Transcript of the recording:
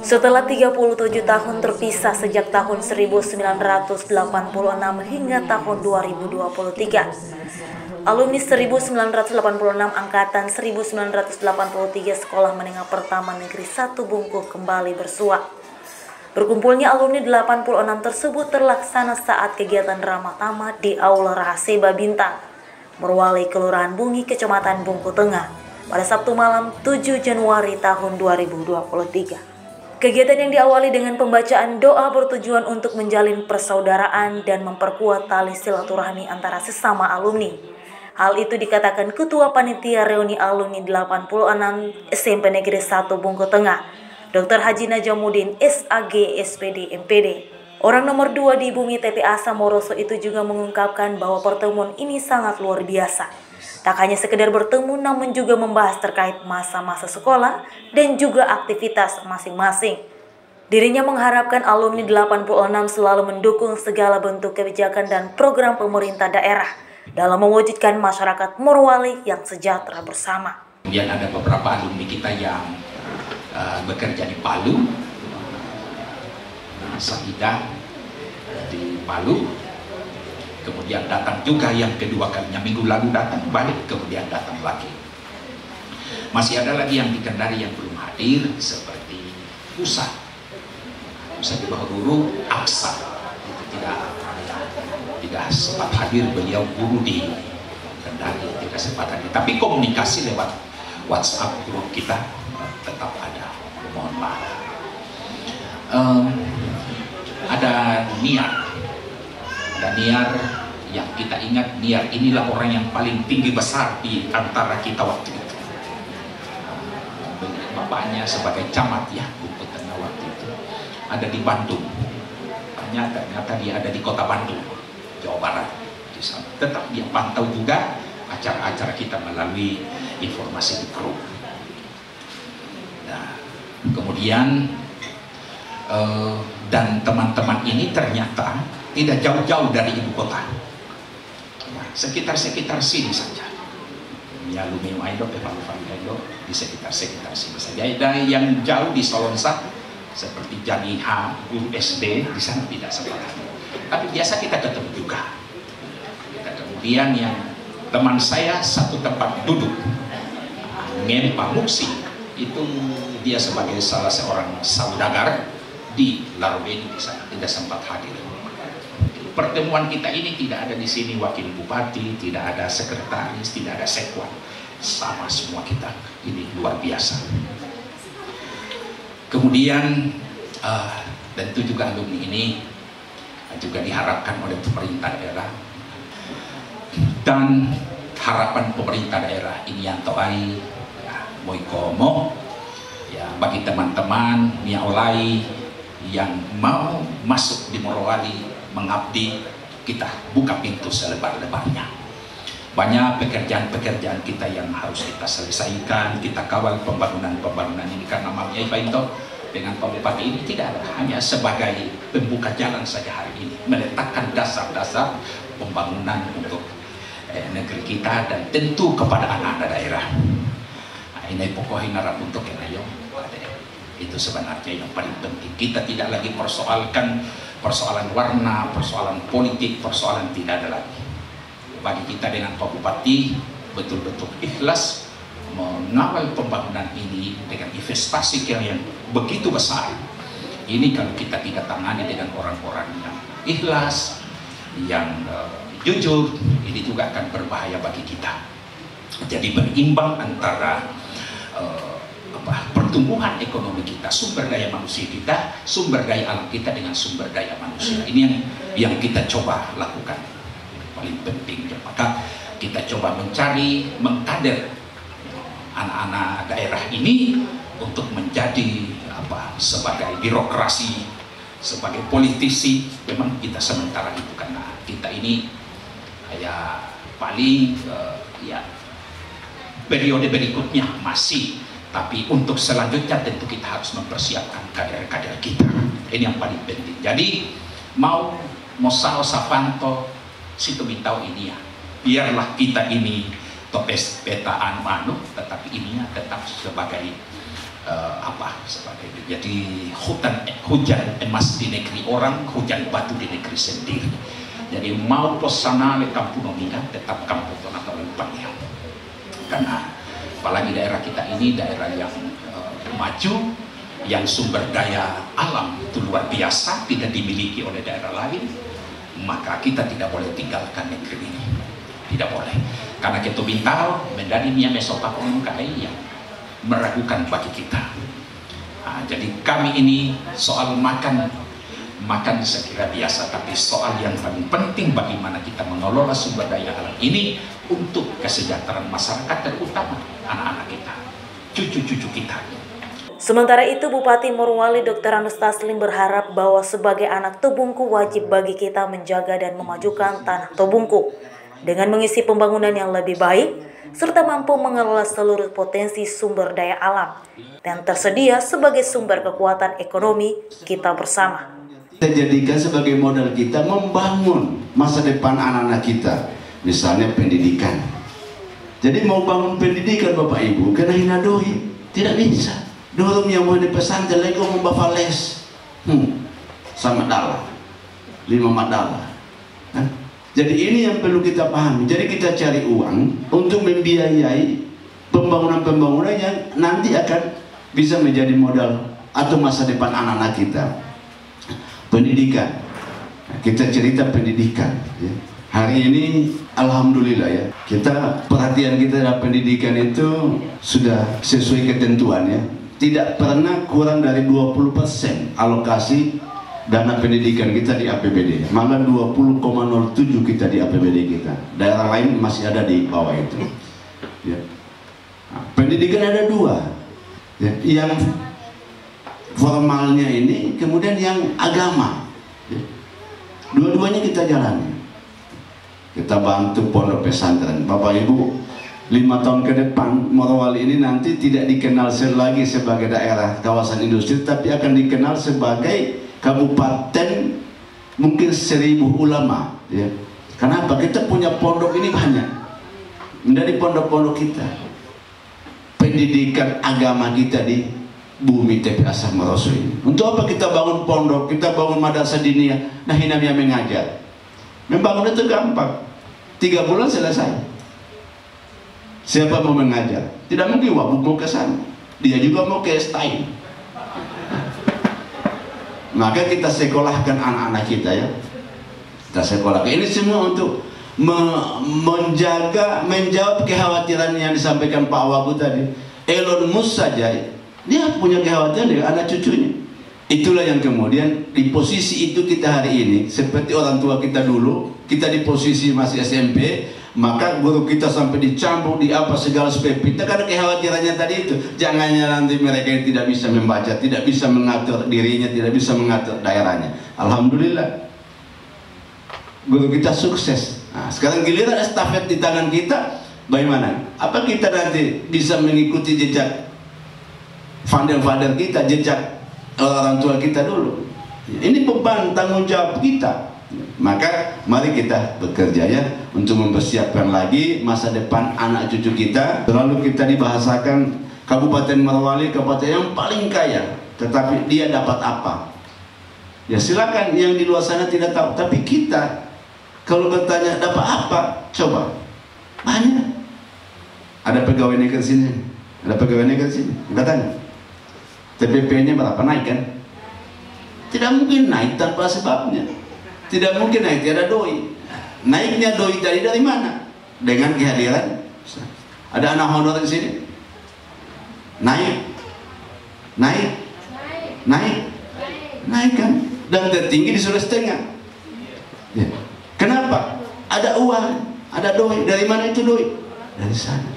Setelah 37 tahun terpisah sejak tahun 1986 hingga tahun 2023, alumni 1986 angkatan 1983 Sekolah Menengah Pertama Negeri 1 Bungkuk kembali bersua. Berkumpulnya alumni 86 tersebut terlaksana saat kegiatan Ramah Tamah di Aula Rahaseba Bintang, Morowali, Kelurahan Bungi, Kecamatan Bungkuk Tengah, pada Sabtu malam 7 Januari tahun 2023. Kegiatan yang diawali dengan pembacaan doa bertujuan untuk menjalin persaudaraan dan memperkuat tali silaturahmi antara sesama alumni. Hal itu dikatakan Ketua Panitia Reuni Alumni 86 SMP Negeri 1 Bungkuk Tengah, Dr. Haji Najamuddin SAG SPD MPD. Orang nomor 2 di Bumi TPA Samoroso itu juga mengungkapkan bahwa pertemuan ini sangat luar biasa. Tak hanya sekedar bertemu, namun juga membahas terkait masa-masa sekolah dan juga aktivitas masing-masing. Dirinya mengharapkan alumni 86 selalu mendukung segala bentuk kebijakan dan program pemerintah daerah dalam mewujudkan masyarakat Morowali yang sejahtera bersama. Kemudian ada beberapa alumni kita yang bekerja di Palu, Sahidah di Palu. Kemudian datang juga yang kedua kalinya, minggu lalu datang balik, kemudian datang lagi. Masih ada lagi yang di Kendari yang belum hadir, seperti Usa di bawah guru Aksa, itu tidak sempat hadir, beliau guru di Kendari tidak sempat hadir. Tapi komunikasi lewat WhatsApp grup kita tetap ada. Mohon maaf. Ada Niar yang kita ingat. Niar inilah orang yang paling tinggi besar di antara kita waktu itu. Bapaknya sebagai camat ya Bungkuk Tengah waktu itu. Ada di Bandung. Ternyata dia ada di kota Bandung, Jawa Barat. Di sana. Tetap dia pantau juga acara-acara kita melalui informasi di grup. Nah, kemudian dan teman-teman ini ternyata tidak jauh-jauh dari ibu kota, sekitar sini saja. Ya, Lumio Aido, Pepaluvan Aido, di sekitar sini saja. Dan yang jauh di Solonsa seperti Janiha, Guru SD, di sana tidak sempat. Tapi biasa kita ketemu juga. Kemudian yang teman saya satu tempat duduk, Ngempa Muksi, itu dia sebagai salah seorang saudagar di Larobeni, di sana tidak sempat hadir. Pertemuan kita ini tidak ada di sini wakil bupati, tidak ada sekretaris, tidak ada sekwan, sama semua kita. Ini luar biasa. Kemudian tentu juga alumni ini juga diharapkan oleh pemerintah daerah, dan harapan pemerintah daerah ini yang toai moikomo ya, bagi teman-teman Miaolai yang mau masuk di Morowali mengabdi, kita buka pintu selebar-lebarnya. Banyak pekerjaan-pekerjaan kita yang harus kita selesaikan, kita kawal pembangunan ini, karena Mamnya Ibainto dengan Pak Bupati ini tidak ada hanya sebagai pembuka jalan saja hari ini, meletakkan dasar-dasar pembangunan untuk negeri kita dan tentu kepada anak-anak daerah. Nah, ini pokoknya harap untuk yang itu sebenarnya yang paling penting. Kita tidak lagi persoalkan persoalan warna, persoalan politik, persoalan tidak ada lagi. Bagi kita dengan Pak Bupati betul-betul ikhlas mengawal pembangunan ini dengan investasi yang begitu besar. Ini kalau kita tidak tangani dengan orang-orang yang ikhlas, yang jujur, ini juga akan berbahaya bagi kita. Jadi berimbang antara pertumbuhan ekonomi kita, sumber daya manusia kita, sumber daya alam kita dengan sumber daya manusia. Ini yang kita coba lakukan. Paling penting, maka kita coba mencari, mengkader anak-anak daerah ini untuk menjadi sebagai birokrasi, sebagai politisi. Memang kita sementara itu karena kita ini ya paling ya periode berikutnya masih. Tapi untuk selanjutnya tentu kita harus mempersiapkan kader-kader kita. Ini yang paling penting. Jadi mau Mosao Savanto situ bintau ini ya, biarlah kita ini topes petaan manu, tetapi ininya tetap sebagai sebagai jadi hujan emas di negeri orang, hujan batu di negeri sendiri. Jadi mau posana le kampung nominga tetap kampung atau lempangnya. Karena apalagi daerah kita ini daerah yang maju, yang sumber daya alam itu luar biasa, tidak dimiliki oleh daerah lain, maka kita tidak boleh tinggalkan negeri ini, tidak boleh. Karena kita bintang menjadi mia mesopak orang kaya yang meragukan bagi kita. Nah, jadi kami ini soal makan saya kira biasa, tapi soal yang paling penting bagaimana kita mengelola sumber daya alam ini untuk kesejahteraan masyarakat, terutama anak-anak kita, cucu-cucu kita. Sementara itu, Bupati Morowali Dr. Anus Taslim berharap bahwa sebagai anak Tubungku wajib bagi kita menjaga dan memajukan tanah Tubungku dengan mengisi pembangunan yang lebih baik serta mampu mengelola seluruh potensi sumber daya alam dan tersedia sebagai sumber kekuatan ekonomi kita bersama. Kita jadikan sebagai modal kita membangun masa depan anak-anak kita, misalnya pendidikan. Jadi mau bangun pendidikan Bapak Ibu, kena hina doi, tidak bisa. Dorong yang mau dipesantren lagi mau bafales, sama dalah, 5 madala. Jadi ini yang perlu kita pahami. Jadi kita cari uang untuk membiayai pembangunan-pembangunan yang nanti akan bisa menjadi modal atau masa depan anak-anak kita. Pendidikan, kita cerita pendidikan ya. Hari ini alhamdulillah ya, kita perhatian kita dalam pendidikan itu sudah sesuai ketentuan ya, tidak pernah kurang dari 20% alokasi dana pendidikan kita di APBD, malah 20,07 kita di APBD kita. Daerah lain masih ada di bawah itu ya. Nah, pendidikan ada 2 ya, yang formalnya ini, kemudian yang agama ya. Dua-duanya kita jalani. Kita bantu pondok pesantren. Bapak Ibu, 5 tahun ke depan Morowali ini nanti tidak dikenal lagi sebagai daerah kawasan industri, tapi akan dikenal sebagai kabupaten mungkin 1000 ulama ya. Kenapa? Kita punya pondok ini banyak, menjadi pondok-pondok kita, pendidikan agama kita di bumi TPA Samoroso ini. Untuk apa kita bangun pondok, kita bangun madrasah diniyah, nah hinamnya mengajar. Membangun itu gampang, 3 bulan selesai. Siapa mau mengajar? Tidak mungkin Wabuk mau ke sana, dia juga mau ke STAI. Maka kita sekolahkan anak-anak kita ya, kita sekolahkan. Ini semua untuk menjawab kekhawatiran yang disampaikan Pak Wabuk tadi. Elon Musk saja dia punya kekhawatiran dengan anak cucunya. Itulah yang kemudian di posisi itu kita hari ini, seperti orang tua kita dulu, kita di posisi masih SMP, maka guru kita sampai dicambuk, di apa segala supaya kita, karena kekhawatirannya tadi itu, jangannya nanti mereka yang tidak bisa membaca, tidak bisa mengatur dirinya, tidak bisa mengatur daerahnya. Alhamdulillah, guru kita sukses. Nah, sekarang giliran estafet di tangan kita, bagaimana? Apa kita nanti bisa mengikuti jejak father kita, jejak orang tua kita dulu? Ini beban tanggung jawab kita. Maka mari kita bekerja ya untuk mempersiapkan lagi masa depan anak cucu kita. Selalu kita dibahasakan Kabupaten Morowali kabupaten yang paling kaya, tetapi dia dapat apa? Ya silakan yang di luar sana tidak tahu, tapi kita kalau bertanya dapat apa? Coba banyak. Ada pegawai negeri sini, ada pegawai negeri sini, katanya TPP-nya berapa, naik kan? Tidak mungkin naik tanpa sebabnya. Tidak mungkin naik tiada doi. Naiknya doi dari mana? Dengan kehadiran. Ada anak honor di sini. Naik kan? Dan tertinggi di Sulawesi Tengah. Ya. Kenapa? Ada uang, ada doi. Dari mana itu doi? Dari sana.